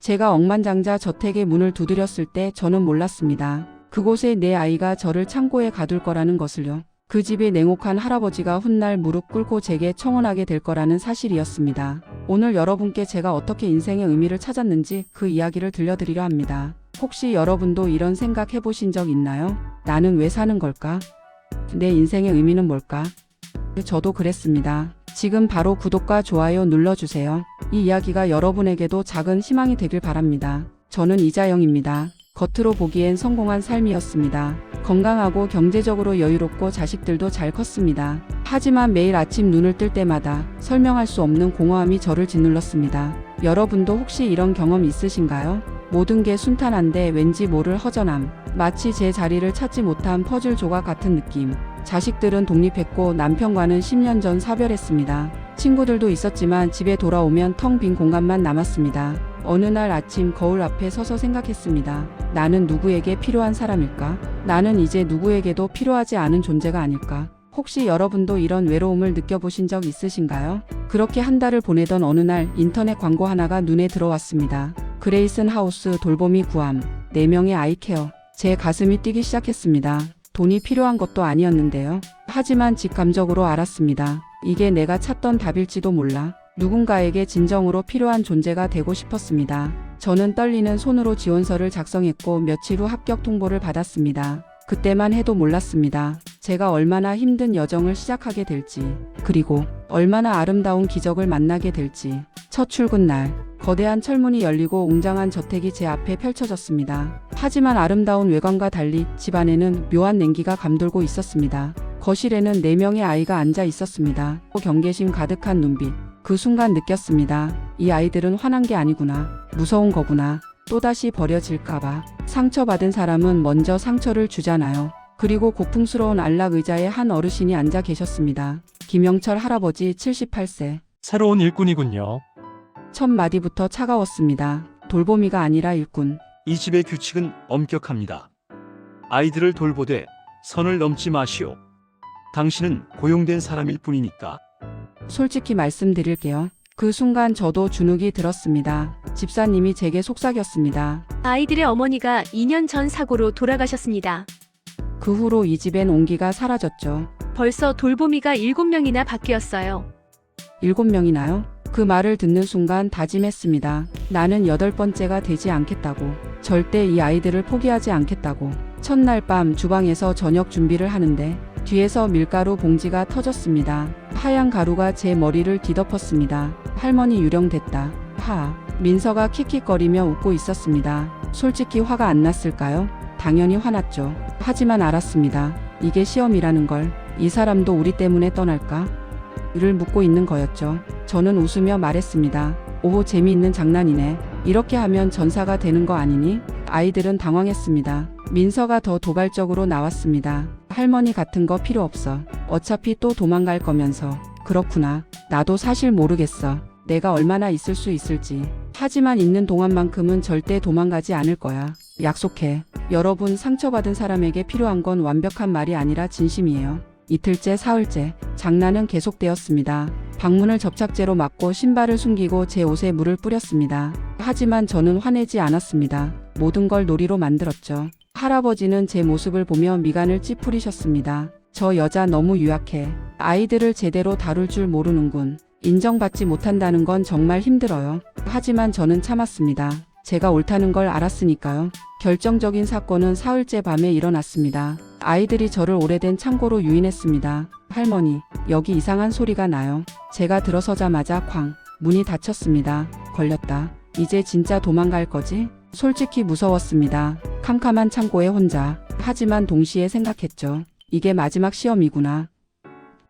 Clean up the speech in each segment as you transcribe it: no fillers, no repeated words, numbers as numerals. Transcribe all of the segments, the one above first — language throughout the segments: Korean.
제가 억만장자 저택의 문을 두드렸을 때 저는 몰랐습니다. 그곳에 내 아이가 저를 창고에 가둘 거라는 것을요. 그 집의 냉혹한 할아버지가 훗날 무릎 꿇고 제게 청혼하게 될 거라는 사실이었습니다. 오늘 여러분께 제가 어떻게 인생의 의미를 찾았는지 그 이야기를 들려드리려 합니다. 혹시 여러분도 이런 생각 해보신 적 있나요? 나는 왜 사는 걸까? 내 인생의 의미는 뭘까? 저도 그랬습니다. 지금 바로 구독과 좋아요 눌러주세요. 이 이야기가 여러분에게도 작은 희망이 되길 바랍니다. 저는 이자영입니다. 겉으로 보기엔 성공한 삶이었습니다. 건강하고 경제적으로 여유롭고 자식들도 잘 컸습니다. 하지만 매일 아침 눈을 뜰 때마다 설명할 수 없는 공허함이 저를 짓눌렀습니다. 여러분도 혹시 이런 경험 있으신가요? 모든 게 순탄한데 왠지 모를 허전함. 마치 제 자리를 찾지 못한 퍼즐 조각 같은 느낌. 자식들은 독립했고 남편과는 10년 전 사별했습니다. 친구들도 있었지만 집에 돌아오면 텅 빈 공간만 남았습니다. 어느 날 아침 거울 앞에 서서 생각했습니다. 나는 누구에게 필요한 사람일까? 나는 이제 누구에게도 필요하지 않은 존재가 아닐까? 혹시 여러분도 이런 외로움을 느껴보신 적 있으신가요? 그렇게 한 달을 보내던 어느 날 인터넷 광고 하나가 눈에 들어왔습니다. 그레이슨 하우스 돌보미 구함, 4명의 아이 케어. 제 가슴이 뛰기 시작했습니다. 돈이 필요한 것도 아니었는데요. 하지만 직감적으로 알았습니다. 이게 내가 찾던 답일지도 몰라. 누군가에게 진정으로 필요한 존재가 되고 싶었습니다. 저는 떨리는 손으로 지원서를 작성했고 며칠 후 합격 통보를 받았습니다. 그때만 해도 몰랐습니다. 제가 얼마나 힘든 여정을 시작하게 될지, 그리고 얼마나 아름다운 기적을 만나게 될지. 첫 출근 날, 거대한 철문이 열리고 웅장한 저택이 제 앞에 펼쳐졌습니다. 하지만 아름다운 외관과 달리 집 안에는 묘한 냉기가 감돌고 있었습니다. 거실에는 4명의 아이가 앉아 있었습니다. 경계심 가득한 눈빛. 그 순간 느꼈습니다. 이 아이들은 화난 게 아니구나. 무서운 거구나. 또다시 버려질까봐. 상처받은 사람은 먼저 상처를 주잖아요. 그리고 고풍스러운 안락 의자에 한 어르신이 앉아 계셨습니다. 김영철 할아버지 78세. 새로운 일꾼이군요. 첫 마디부터 차가웠습니다. 돌보미가 아니라 일꾼. 이 집의 규칙은 엄격합니다. 아이들을 돌보되 선을 넘지 마시오. 당신은 고용된 사람일 뿐이니까. 솔직히 말씀드릴게요. 그 순간 저도 주눅이 들었습니다. 집사님이 제게 속삭였습니다. 아이들의 어머니가 2년 전 사고로 돌아가셨습니다. 그 후로 이 집엔 온기가 사라졌죠. 벌써 돌보미가 7명이나 바뀌었어요. 7명이나요? 그 말을 듣는 순간 다짐했습니다. 나는 8번째가 되지 않겠다고. 절대 이 아이들을 포기하지 않겠다고. 첫날 밤 주방에서 저녁 준비를 하는데 뒤에서 밀가루 봉지가 터졌습니다. 하얀 가루가 제 머리를 뒤덮었습니다. 할머니 유령됐다. 민서가 킥킥거리며 웃고 있었습니다. 솔직히 화가 안 났을까요? 당연히 화났죠. 하지만 알았습니다. 이게 시험이라는 걸. 이 사람도 우리 때문에 떠날까? 를 묻고 있는 거였죠. 저는 웃으며 말했습니다. 오, 재미있는 장난이네. 이렇게 하면 전사가 되는 거 아니니? 아이들은 당황했습니다. 민서가 더 도발적으로 나왔습니다. 할머니 같은 거 필요 없어. 어차피 또 도망갈 거면서. 그렇구나. 나도 사실 모르겠어. 내가 얼마나 있을 수 있을지. 하지만 있는 동안만큼은 절대 도망가지 않을 거야. 약속해. 여러분, 상처받은 사람에게 필요한 건 완벽한 말이 아니라 진심이에요. 이틀째, 사흘째, 장난은 계속되었습니다. 방문을 접착제로 막고 신발을 숨기고 제 옷에 물을 뿌렸습니다. 하지만 저는 화내지 않았습니다. 모든 걸 놀이로 만들었죠. 할아버지는 제 모습을 보며 미간을 찌푸리셨습니다. 저 여자 너무 유약해. 아이들을 제대로 다룰 줄 모르는군. 인정받지 못한다는 건 정말 힘들어요. 하지만 저는 참았습니다. 제가 옳다는 걸 알았으니까요. 결정적인 사건은 사흘째 밤에 일어났습니다. 아이들이 저를 오래된 창고로 유인했습니다. 할머니, 여기 이상한 소리가 나요. 제가 들어서자마자 쾅, 문이 닫혔습니다. 걸렸다. 이제 진짜 도망갈 거지? 솔직히 무서웠습니다. 캄캄한 창고에 혼자. 하지만 동시에 생각했죠. 이게 마지막 시험이구나.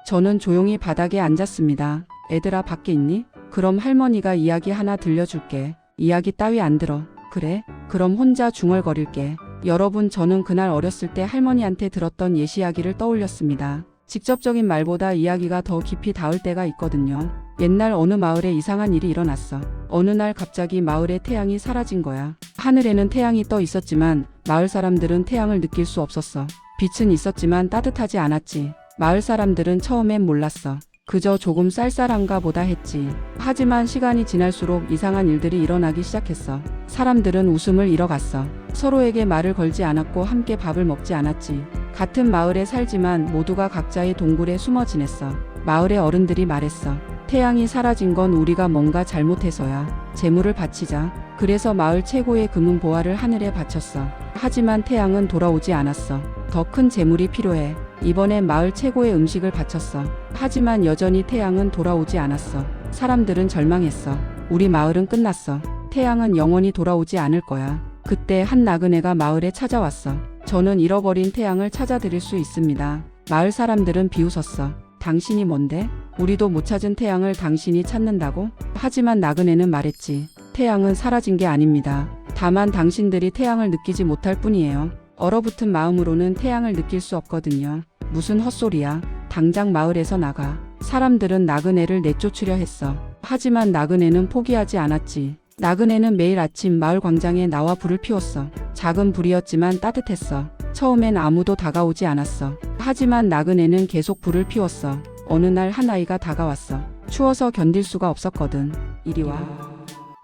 저는 조용히 바닥에 앉았습니다. 애들아, 밖에 있니? 그럼 할머니가 이야기 하나 들려줄게. 이야기 따위 안 들어. 그래? 그럼 혼자 중얼거릴게. 여러분, 저는 그날 어렸을 때 할머니한테 들었던 예시 이야기를 떠올렸습니다. 직접적인 말보다 이야기가 더 깊이 닿을 때가 있거든요. 옛날 어느 마을에 이상한 일이 일어났어. 어느 날 갑자기 마을의 태양이 사라진 거야. 하늘에는 태양이 떠 있었지만 마을 사람들은 태양을 느낄 수 없었어. 빛은 있었지만 따뜻하지 않았지. 마을 사람들은 처음엔 몰랐어. 그저 조금 쌀쌀한가 보다 했지. 하지만 시간이 지날수록 이상한 일들이 일어나기 시작했어. 사람들은 웃음을 잃어갔어. 서로에게 말을 걸지 않았고 함께 밥을 먹지 않았지. 같은 마을에 살지만 모두가 각자의 동굴에 숨어 지냈어. 마을의 어른들이 말했어. 태양이 사라진 건 우리가 뭔가 잘못해서야. 재물을 바치자. 그래서 마을 최고의 금은 보화를 하늘에 바쳤어. 하지만 태양은 돌아오지 않았어. 더 큰 재물이 필요해. 이번엔 마을 최고의 음식을 바쳤어. 하지만 여전히 태양은 돌아오지 않았어. 사람들은 절망했어. 우리 마을은 끝났어. 태양은 영원히 돌아오지 않을 거야. 그때 한 나그네가 마을에 찾아왔어. 저는 잃어버린 태양을 찾아드릴 수 있습니다. 마을 사람들은 비웃었어. 당신이 뭔데? 우리도 못 찾은 태양을 당신이 찾는다고? 하지만 나그네는 말했지. 태양은 사라진 게 아닙니다. 다만 당신들이 태양을 느끼지 못할 뿐이에요. 얼어붙은 마음으로는 태양을 느낄 수 없거든요. 무슨 헛소리야. 당장 마을에서 나가. 사람들은 나그네를 내쫓으려 했어. 하지만 나그네는 포기하지 않았지. 나그네는 매일 아침 마을 광장에 나와 불을 피웠어. 작은 불이었지만 따뜻했어. 처음엔 아무도 다가오지 않았어. 하지만 나그네는 계속 불을 피웠어. 어느 날 한 아이가 다가왔어. 추워서 견딜 수가 없었거든. 이리 와.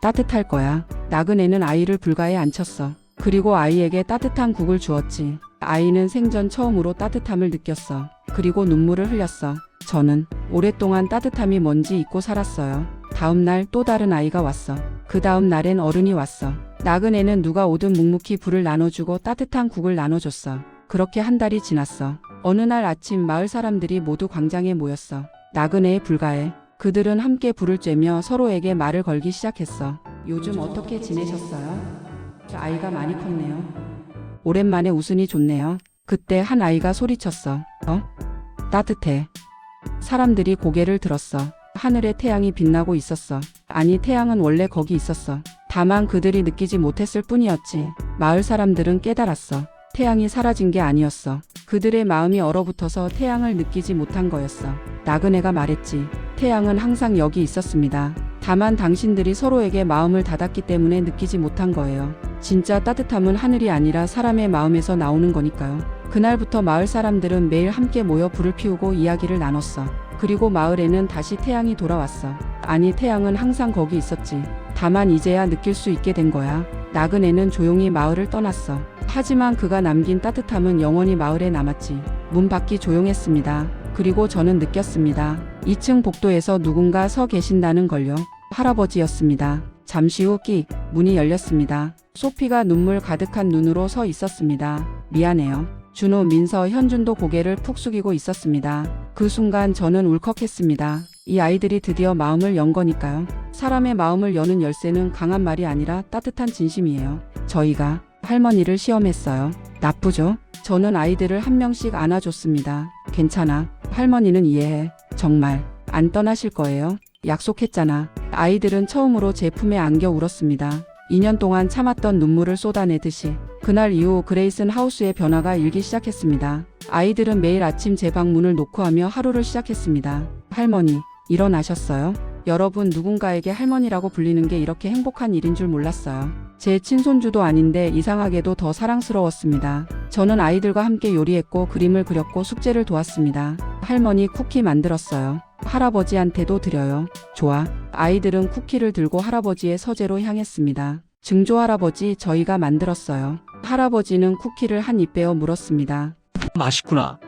따뜻할 거야. 나그네는 아이를 불가에 앉혔어. 그리고 아이에게 따뜻한 국을 주었지. 아이는 생전 처음으로 따뜻함을 느꼈어. 그리고 눈물을 흘렸어. 저는 오랫동안 따뜻함이 뭔지 잊고 살았어요. 다음 날 또 다른 아이가 왔어. 그 다음 날엔 어른이 왔어. 나그네는 누가 오든 묵묵히 불을 나눠주고 따뜻한 국을 나눠줬어. 그렇게 한 달이 지났어. 어느 날 아침 마을 사람들이 모두 광장에 모였어. 나그네의 불가에. 그들은 함께 불을 쬐며 서로에게 말을 걸기 시작했어. 요즘 어떻게 지내셨어요? 저 아이가 많이 컸네요. 오랜만에 웃으니 좋네요. 그때 한 아이가 소리쳤어. 따뜻해. 사람들이 고개를 들었어. 하늘에 태양이 빛나고 있었어. 아니, 태양은 원래 거기 있었어. 다만 그들이 느끼지 못했을 뿐이었지. 마을 사람들은 깨달았어. 태양이 사라진 게 아니었어. 그들의 마음이 얼어붙어서 태양을 느끼지 못한 거였어. 나그네가 말했지. 태양은 항상 여기 있었습니다. 다만 당신들이 서로에게 마음을 닫았기 때문에 느끼지 못한 거예요. 진짜 따뜻함은 하늘이 아니라 사람의 마음에서 나오는 거니까요. 그날부터 마을 사람들은 매일 함께 모여 불을 피우고 이야기를 나눴어. 그리고 마을에는 다시 태양이 돌아왔어. 아니, 태양은 항상 거기 있었지. 다만 이제야 느낄 수 있게 된 거야. 나그네는 조용히 마을을 떠났어. 하지만 그가 남긴 따뜻함은 영원히 마을에 남았지. 문 밖이 조용했습니다. 그리고 저는 느꼈습니다. 2층 복도에서 누군가 서 계신다는 걸요. 할아버지였습니다. 잠시 후 끽 문이 열렸습니다. 소피가 눈물 가득한 눈으로 서 있었습니다. 미안해요. 준호, 민서, 현준도 고개를 푹 숙이고 있었습니다. 그 순간 저는 울컥했습니다. 이 아이들이 드디어 마음을 연 거니까요. 사람의 마음을 여는 열쇠는 강한 말이 아니라 따뜻한 진심이에요. 저희가 할머니를 시험했어요. 나쁘죠? 저는 아이들을 한 명씩 안아줬습니다. 괜찮아. 할머니는 이해해. 정말 안 떠나실 거예요? 약속했잖아. 아이들은 처음으로 제 품에 안겨 울었습니다. 2년 동안 참았던 눈물을 쏟아내듯이. 그날 이후 그레이슨 하우스의 변화가 일기 시작했습니다. 아이들은 매일 아침 제 방 문을 노크하며 하루를 시작했습니다. 할머니, 일어나셨어요? 여러분, 누군가에게 할머니라고 불리는 게 이렇게 행복한 일인 줄 몰랐어요. 제 친손주도 아닌데 이상하게도 더 사랑스러웠습니다. 저는 아이들과 함께 요리했고 그림을 그렸고 숙제를 도왔습니다. 할머니, 쿠키 만들었어요. 할아버지한테도 드려요. 좋아. 아이들은 쿠키를 들고 할아버지의 서재로 향했습니다. 증조 할아버지, 저희가 만들었어요. 할아버지는 쿠키를 한 입 베어 물었습니다. 맛있구나.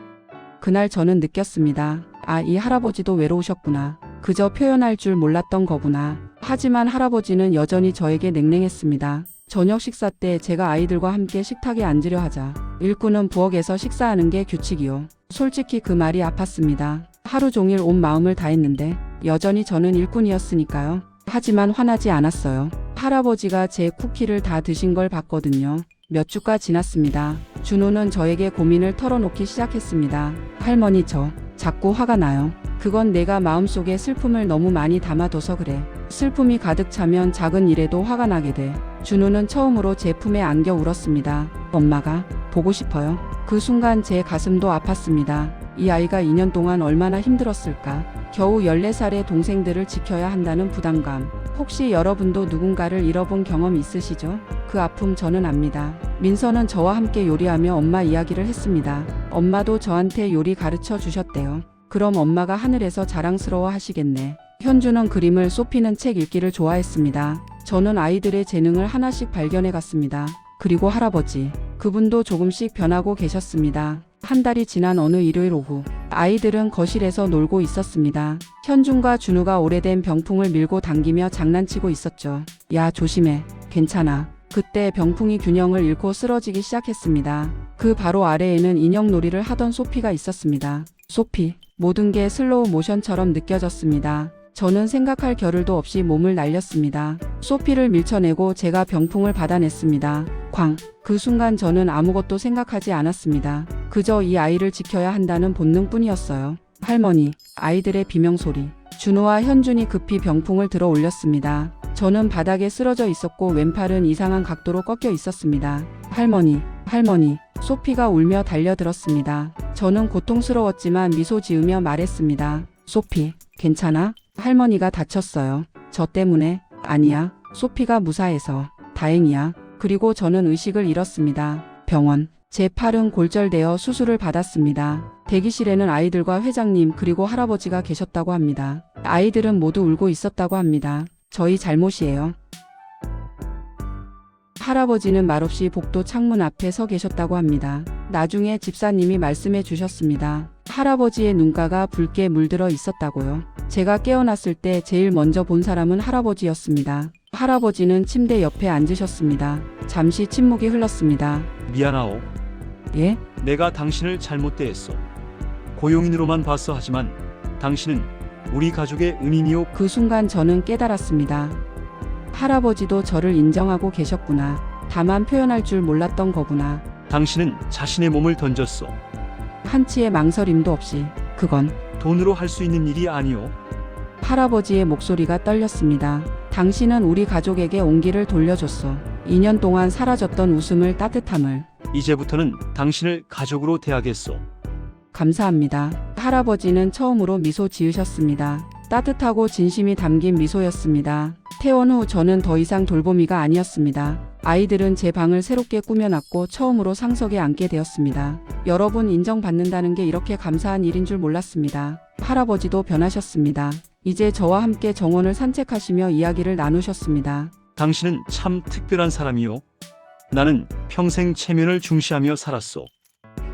그날 저는 느꼈습니다. 아, 이 할아버지도 외로우셨구나. 그저 표현할 줄 몰랐던 거구나. 하지만 할아버지는 여전히 저에게 냉랭했습니다. 저녁 식사 때 제가 아이들과 함께 식탁에 앉으려 하자. 일꾼은 부엌에서 식사하는 게 규칙이요. 솔직히 그 말이 아팠습니다. 하루 종일 온 마음을 다했는데 여전히 저는 일꾼이었으니까요. 하지만 화나지 않았어요. 할아버지가 제 쿠키를 다 드신 걸 봤거든요. 몇 주가 지났습니다. 준호는 저에게 고민을 털어놓기 시작했습니다. 할머니, 저 자꾸 화가 나요. 그건 내가 마음속에 슬픔을 너무 많이 담아둬서 그래. 슬픔이 가득 차면 작은 일에도 화가 나게 돼. 준호는 처음으로 제 품에 안겨 울었습니다. 엄마가 보고 싶어요. 그 순간 제 가슴도 아팠습니다. 이 아이가 2년 동안 얼마나 힘들었을까. 겨우 14살의 동생들을 지켜야 한다는 부담감. 혹시 여러분도 누군가를 잃어본 경험 있으시죠? 그 아픔 저는 압니다. 민서는 저와 함께 요리하며 엄마 이야기를 했습니다. 엄마도 저한테 요리 가르쳐 주셨대요. 그럼 엄마가 하늘에서 자랑스러워 하시겠네. 현주는 그림을, 소피는 책 읽기를 좋아했습니다. 저는 아이들의 재능을 하나씩 발견해 갔습니다. 그리고 할아버지, 그분도 조금씩 변하고 계셨습니다. 한 달이 지난 어느 일요일 오후, 아이들은 거실에서 놀고 있었습니다. 현준과 준우가 오래된 병풍을 밀고 당기며 장난치고 있었죠. 야, 조심해. 괜찮아. 그때 병풍이 균형을 잃고 쓰러지기 시작했습니다. 그 바로 아래에는 인형놀이를 하던 소피가 있었습니다. 소피, 모든 게 슬로우 모션처럼 느껴졌습니다. 저는 생각할 겨를도 없이 몸을 날렸습니다. 소피를 밀쳐내고 제가 병풍을 받아냈습니다. 쾅! 그 순간 저는 아무것도 생각하지 않았습니다. 그저 이 아이를 지켜야 한다는 본능뿐이었어요. 할머니, 아이들의 비명소리. 준우와 현준이 급히 병풍을 들어 올렸습니다. 저는 바닥에 쓰러져 있었고 왼팔은 이상한 각도로 꺾여 있었습니다. 할머니, 할머니. 소피가 울며 달려들었습니다. 저는 고통스러웠지만 미소 지으며 말했습니다. 소피, 괜찮아? 할머니가 다쳤어요. 저 때문에? 아니야. 소피가 무사해서. 다행이야. 그리고 저는 의식을 잃었습니다. 병원. 제 팔은 골절되어 수술을 받았습니다. 대기실에는 아이들과 회장님 그리고 할아버지가 계셨다고 합니다. 아이들은 모두 울고 있었다고 합니다. 저희 잘못이에요. 할아버지는 말없이 복도 창문 앞에 서 계셨다고 합니다. 나중에 집사님이 말씀해 주셨습니다. 할아버지의 눈가가 붉게 물들어 있었다고요. 제가 깨어났을 때 제일 먼저 본 사람은 할아버지였습니다. 할아버지는 침대 옆에 앉으셨습니다. 잠시 침묵이 흘렀습니다. 미안하오. 예? 내가 당신을 잘못 대했소. 고용인으로만 봤어. 하지만 당신은 우리 가족의 은인이오. 그 순간 저는 깨달았습니다. 할아버지도 저를 인정하고 계셨구나. 다만 표현할 줄 몰랐던 거구나. 당신은 자신의 몸을 던졌소. 한치의 망설임도 없이. 그건 돈으로 할 수 있는 일이 아니오. 할아버지의 목소리가 떨렸습니다. 당신은 우리 가족에게 온기를 돌려줬어. 2년 동안 사라졌던 웃음을, 따뜻함을. 이제부터는 당신을 가족으로 대하겠소. 감사합니다. 할아버지는 처음으로 미소 지으셨습니다. 따뜻하고 진심이 담긴 미소였습니다. 퇴원 후 저는 더 이상 돌보미가 아니었습니다. 아이들은 제 방을 새롭게 꾸며놨고 처음으로 상석에 앉게 되었습니다. 여러분, 인정받는다는 게 이렇게 감사한 일인 줄 몰랐습니다. 할아버지도 변하셨습니다. 이제 저와 함께 정원을 산책하시며 이야기를 나누셨습니다. 당신은 참 특별한 사람이오. 나는 평생 체면을 중시하며 살았소.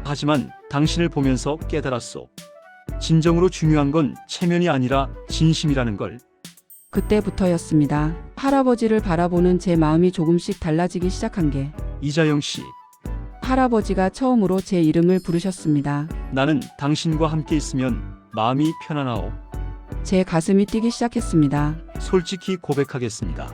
하지만 당신을 보면서 깨달았소. 진정으로 중요한 건 체면이 아니라 진심이라는 걸. 그때부터였습니다. 할아버지를 바라보는 제 마음이 조금씩 달라지기 시작한 게, 이자영 씨, 할아버지가 처음으로 제 이름을 부르셨습니다. 나는 당신과 함께 있으면 마음이 편안하오. 제 가슴이 뛰기 시작했습니다. 솔직히 고백하겠습니다.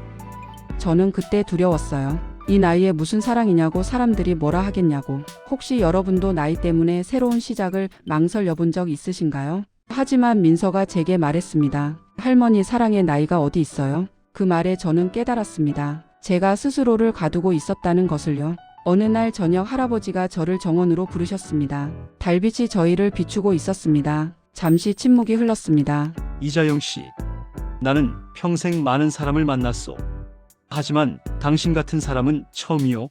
저는 그때 두려웠어요. 이 나이에 무슨 사랑이냐고, 사람들이 뭐라 하겠냐고. 혹시 여러분도 나이 때문에 새로운 시작을 망설여본 적 있으신가요? 하지만 민서가 제게 말했습니다. 할머니, 사랑의 나이가 어디 있어요? 그 말에 저는 깨달았습니다. 제가 스스로를 가두고 있었다는 것을요. 어느 날 저녁 할아버지가 저를 정원으로 부르셨습니다. 달빛이 저희를 비추고 있었습니다. 잠시 침묵이 흘렀습니다. 이자영 씨, 나는 평생 많은 사람을 만났소. 하지만 당신 같은 사람은 처음이요.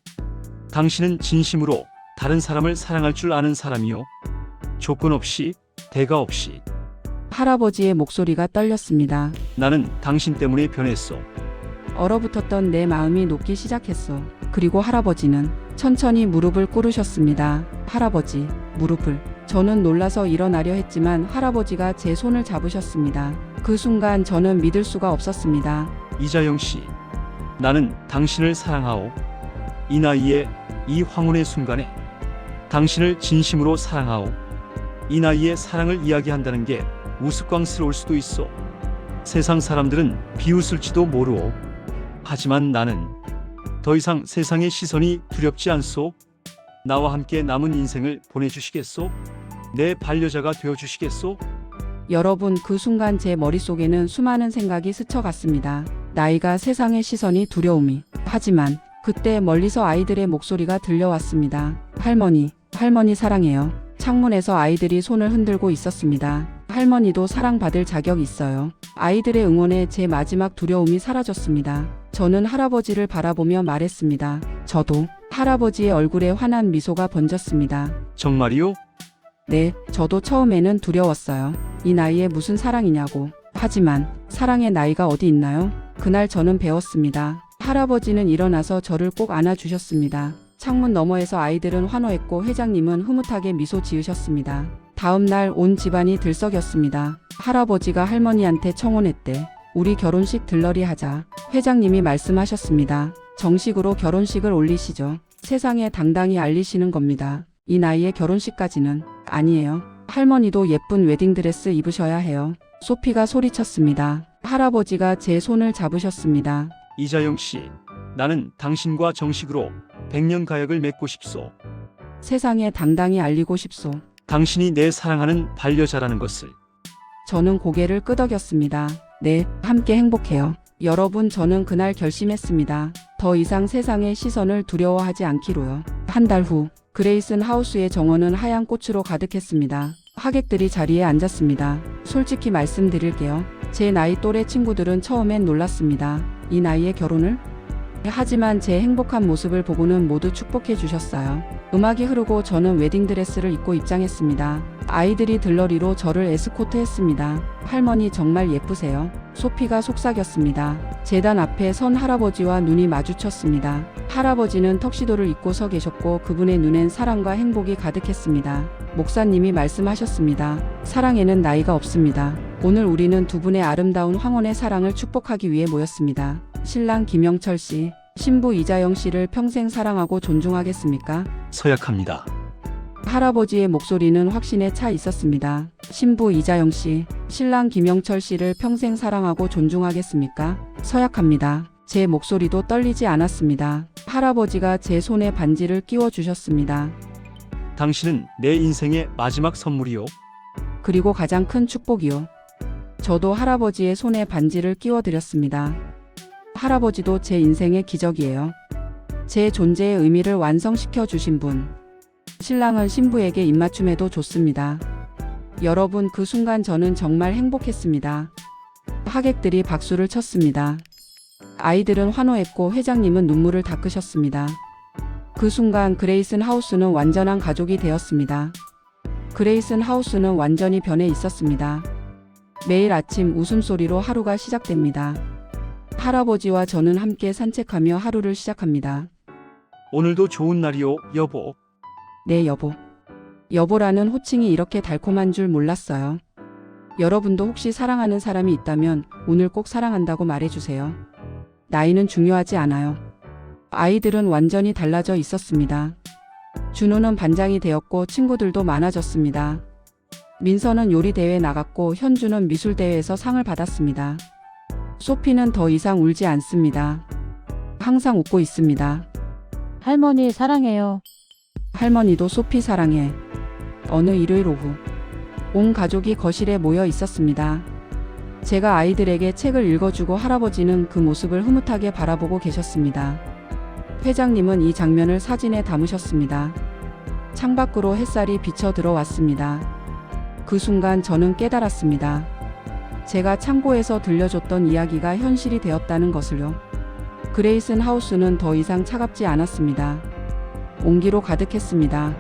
당신은 진심으로 다른 사람을 사랑할 줄 아는 사람이요. 조건 없이, 대가 없이. 할아버지의 목소리가 떨렸습니다. 나는 당신 때문에 변했소. 얼어붙었던 내 마음이 녹기 시작했어. 그리고 할아버지는 천천히 무릎을 꿇으셨습니다. 할아버지, 무릎을. 저는 놀라서 일어나려 했지만 할아버지가 제 손을 잡으셨습니다. 그 순간 저는 믿을 수가 없었습니다. 이자영 씨, 나는 당신을 사랑하오. 이 나이에, 이 황혼의 순간에 당신을 진심으로 사랑하오. 이 나이에 사랑을 이야기한다는 게 우스꽝스러울 수도 있어. 세상 사람들은 비웃을지도 모르오. 하지만 나는 더 이상 세상의 시선이 두렵지 않소. 나와 함께 남은 인생을 보내주시겠소? 내 반려자가 되어주시겠소? 여러분, 그 순간 제 머릿속에는 수많은 생각이 스쳐갔습니다. 나이가, 세상의 시선이, 두려움이. 하지만 그때 멀리서 아이들의 목소리가 들려왔습니다. 할머니, 할머니 사랑해요. 창문에서 아이들이 손을 흔들고 있었습니다. 할머니도 사랑받을 자격 있어요. 아이들의 응원에 제 마지막 두려움이 사라졌습니다. 저는 할아버지를 바라보며 말했습니다. 저도. 할아버지의 얼굴에 환한 미소가 번졌습니다. 정말이요? 네, 저도 처음에는 두려웠어요. 이 나이에 무슨 사랑이냐고. 하지만 사랑의 나이가 어디 있나요? 그날 저는 배웠습니다. 할아버지는 일어나서 저를 꼭 안아주셨습니다. 창문 너머에서 아이들은 환호했고 회장님은 흐뭇하게 미소 지으셨습니다. 다음 날 온 집안이 들썩였습니다. 할아버지가 할머니한테 청혼했대. 우리 결혼식 들러리 하자. 회장님이 말씀하셨습니다. 정식으로 결혼식을 올리시죠. 세상에 당당히 알리시는 겁니다. 이 나이에 결혼식까지는 아니에요. 할머니도 예쁜 웨딩드레스 입으셔야 해요. 소피가 소리쳤습니다. 할아버지가 제 손을 잡으셨습니다. 이자영 씨, 나는 당신과 정식으로 백년 가약을 맺고 싶소. 세상에 당당히 알리고 싶소. 당신이 내 사랑하는 반려자라는 것을. 저는 고개를 끄덕였습니다. 네, 함께 행복해요. 여러분, 저는 그날 결심했습니다. 더 이상 세상의 시선을 두려워하지 않기로요. 한 달 후, 그레이슨 하우스의 정원은 하얀 꽃으로 가득했습니다. 하객들이 자리에 앉았습니다. 솔직히 말씀드릴게요. 제 나이 또래 친구들은 처음엔 놀랐습니다. 이 나이에 결혼을? 하지만 제 행복한 모습을 보고는 모두 축복해 주셨어요. 음악이 흐르고 저는 웨딩드레스를 입고 입장했습니다. 아이들이 들러리로 저를 에스코트했습니다. 할머니 정말 예쁘세요. 소피가 속삭였습니다. 제단 앞에 선 할아버지와 눈이 마주쳤습니다. 할아버지는 턱시도를 입고 서 계셨고 그분의 눈엔 사랑과 행복이 가득했습니다. 목사님이 말씀하셨습니다. 사랑에는 나이가 없습니다. 오늘 우리는 두 분의 아름다운 황혼의 사랑을 축복하기 위해 모였습니다. 신랑 김영철 씨, 신부 이자영 씨를 평생 사랑하고 존중하겠습니까? 서약합니다. 할아버지의 목소리는 확신에 차 있었습니다. 신부 이자영 씨, 신랑 김영철 씨를 평생 사랑하고 존중하겠습니까? 서약합니다. 제 목소리도 떨리지 않았습니다. 할아버지가 제 손에 반지를 끼워 주셨습니다. 당신은 내 인생의 마지막 선물이요. 그리고 가장 큰 축복이요. 저도 할아버지의 손에 반지를 끼워 드렸습니다. 할아버지도 제 인생의 기적이에요. 제 존재의 의미를 완성시켜 주신 분. 신랑은 신부에게 입맞춤해도 좋습니다. 여러분, 그 순간 저는 정말 행복했습니다. 하객들이 박수를 쳤습니다. 아이들은 환호했고 회장님은 눈물을 닦으셨습니다. 그 순간 그레이슨 하우스는 완전한 가족이 되었습니다. 그레이슨 하우스는 완전히 변해 있었습니다. 매일 아침 웃음소리로 하루가 시작됩니다. 할아버지와 저는 함께 산책하며 하루를 시작합니다. 오늘도 좋은 날이요, 여보. 네, 여보. 여보라는 호칭이 이렇게 달콤한 줄 몰랐어요. 여러분도 혹시 사랑하는 사람이 있다면 오늘 꼭 사랑한다고 말해주세요. 나이는 중요하지 않아요. 아이들은 완전히 달라져 있었습니다. 준호는 반장이 되었고 친구들도 많아졌습니다. 민서는 요리대회에 나갔고 현주는 미술대회에서 상을 받았습니다. 소피는 더 이상 울지 않습니다. 항상 웃고 있습니다. 할머니 사랑해요. 할머니도 소피 사랑해. 어느 일요일 오후 온 가족이 거실에 모여 있었습니다. 제가 아이들에게 책을 읽어주고 할아버지는 그 모습을 흐뭇하게 바라보고 계셨습니다. 회장님은 이 장면을 사진에 담으셨습니다. 창밖으로 햇살이 비쳐 들어왔습니다. 그 순간 저는 깨달았습니다. 제가 창고에서 들려줬던 이야기가 현실이 되었다는 것을요. 그레이슨 하우스는 더 이상 차갑지 않았습니다. 온기로 가득했습니다.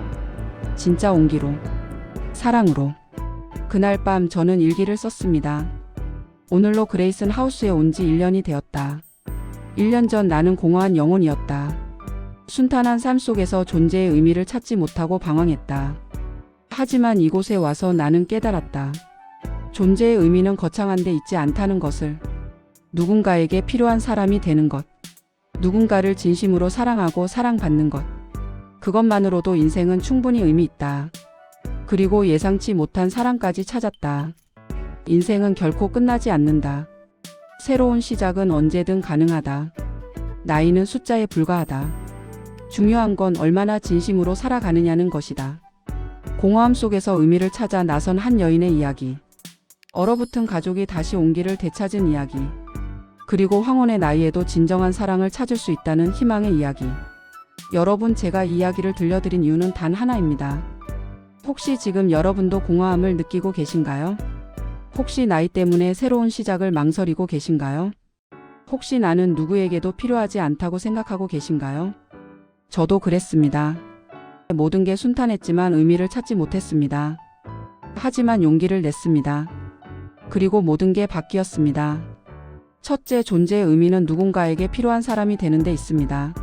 진짜 온기로. 사랑으로. 그날 밤 저는 일기를 썼습니다. 오늘로 그레이슨 하우스에 온 지 1년이 되었다. 1년 전 나는 공허한 영혼이었다. 순탄한 삶 속에서 존재의 의미를 찾지 못하고 방황했다. 하지만 이곳에 와서 나는 깨달았다. 존재의 의미는 거창한 데 있지 않다는 것을. 누군가에게 필요한 사람이 되는 것. 누군가를 진심으로 사랑하고 사랑받는 것. 그것만으로도 인생은 충분히 의미 있다. 그리고 예상치 못한 사랑까지 찾았다. 인생은 결코 끝나지 않는다. 새로운 시작은 언제든 가능하다. 나이는 숫자에 불과하다. 중요한 건 얼마나 진심으로 살아가느냐는 것이다. 공허함 속에서 의미를 찾아 나선 한 여인의 이야기. 얼어붙은 가족이 다시 온기를 되찾은 이야기. 그리고 황혼의 나이에도 진정한 사랑을 찾을 수 있다는 희망의 이야기. 여러분, 제가 이 이야기를 들려드린 이유는 단 하나입니다. 혹시 지금 여러분도 공허함을 느끼고 계신가요? 혹시 나이 때문에 새로운 시작을 망설이고 계신가요? 혹시 나는 누구에게도 필요하지 않다고 생각하고 계신가요? 저도 그랬습니다. 모든 게 순탄했지만 의미를 찾지 못했습니다. 하지만 용기를 냈습니다. 그리고 모든 게 바뀌었습니다. 첫째, 존재의 의미는 누군가에게 필요한 사람이 되는 데 있습니다.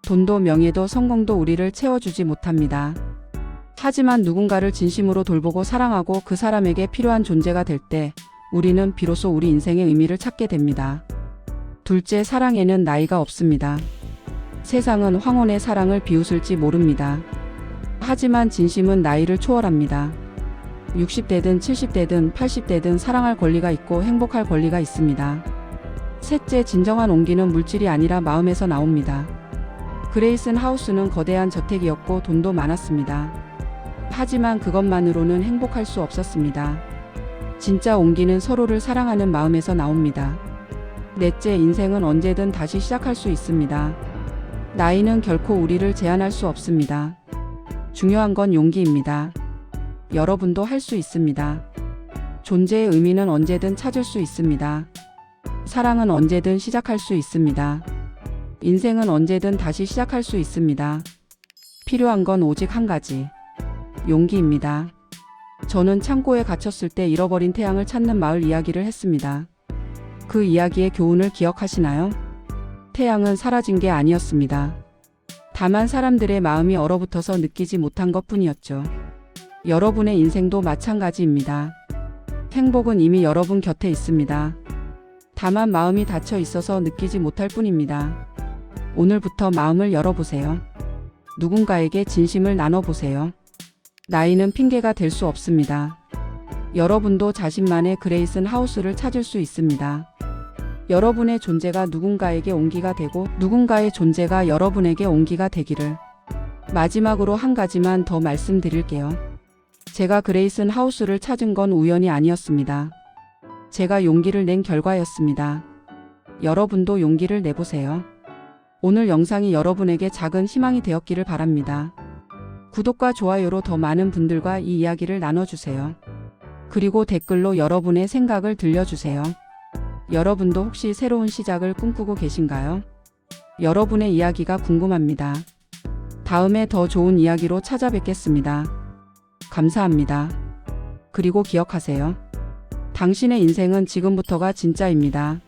돈도 명예도 성공도 우리를 채워주지 못합니다. 하지만 누군가를 진심으로 돌보고 사랑하고 그 사람에게 필요한 존재가 될 때 우리는 비로소 우리 인생의 의미를 찾게 됩니다. 둘째, 사랑에는 나이가 없습니다. 세상은 황혼의 사랑을 비웃을지 모릅니다. 하지만 진심은 나이를 초월합니다. 60대든 70대든 80대든 사랑할 권리가 있고 행복할 권리가 있습니다. 셋째, 진정한 온기는 물질이 아니라 마음에서 나옵니다. 그레이슨 하우스는 거대한 저택이었고 돈도 많았습니다. 하지만 그것만으로는 행복할 수 없었습니다. 진짜 온기는 서로를 사랑하는 마음에서 나옵니다. 넷째, 인생은 언제든 다시 시작할 수 있습니다. 나이는 결코 우리를 제한할 수 없습니다. 중요한 건 용기입니다. 여러분도 할 수 있습니다. 존재의 의미는 언제든 찾을 수 있습니다. 사랑은 언제든 시작할 수 있습니다. 인생은 언제든 다시 시작할 수 있습니다. 필요한 건 오직 한 가지. 용기입니다. 저는 창고에 갇혔을 때 잃어버린 태양을 찾는 마을 이야기를 했습니다. 그 이야기의 교훈을 기억하시나요? 태양은 사라진 게 아니었습니다. 다만 사람들의 마음이 얼어붙어서 느끼지 못한 것뿐이었죠. 여러분의 인생도 마찬가지입니다. 행복은 이미 여러분 곁에 있습니다. 다만 마음이 닫혀 있어서 느끼지 못할 뿐입니다. 오늘부터 마음을 열어보세요. 누군가에게 진심을 나눠보세요. 나이는 핑계가 될 수 없습니다. 여러분도 자신만의 그레이슨 하우스를 찾을 수 있습니다. 여러분의 존재가 누군가에게 온기가 되고 누군가의 존재가 여러분에게 온기가 되기를. 마지막으로 한 가지만 더 말씀드릴게요. 제가 그레이슨 하우스를 찾은 건 우연이 아니었습니다. 제가 용기를 낸 결과였습니다. 여러분도 용기를 내보세요. 오늘 영상이 여러분에게 작은 희망이 되었기를 바랍니다. 구독과 좋아요로 더 많은 분들과 이 이야기를 나눠주세요. 그리고 댓글로 여러분의 생각을 들려주세요. 여러분도 혹시 새로운 시작을 꿈꾸고 계신가요? 여러분의 이야기가 궁금합니다. 다음에 더 좋은 이야기로 찾아뵙겠습니다. 감사합니다. 그리고 기억하세요. 당신의 인생은 지금부터가 진짜입니다.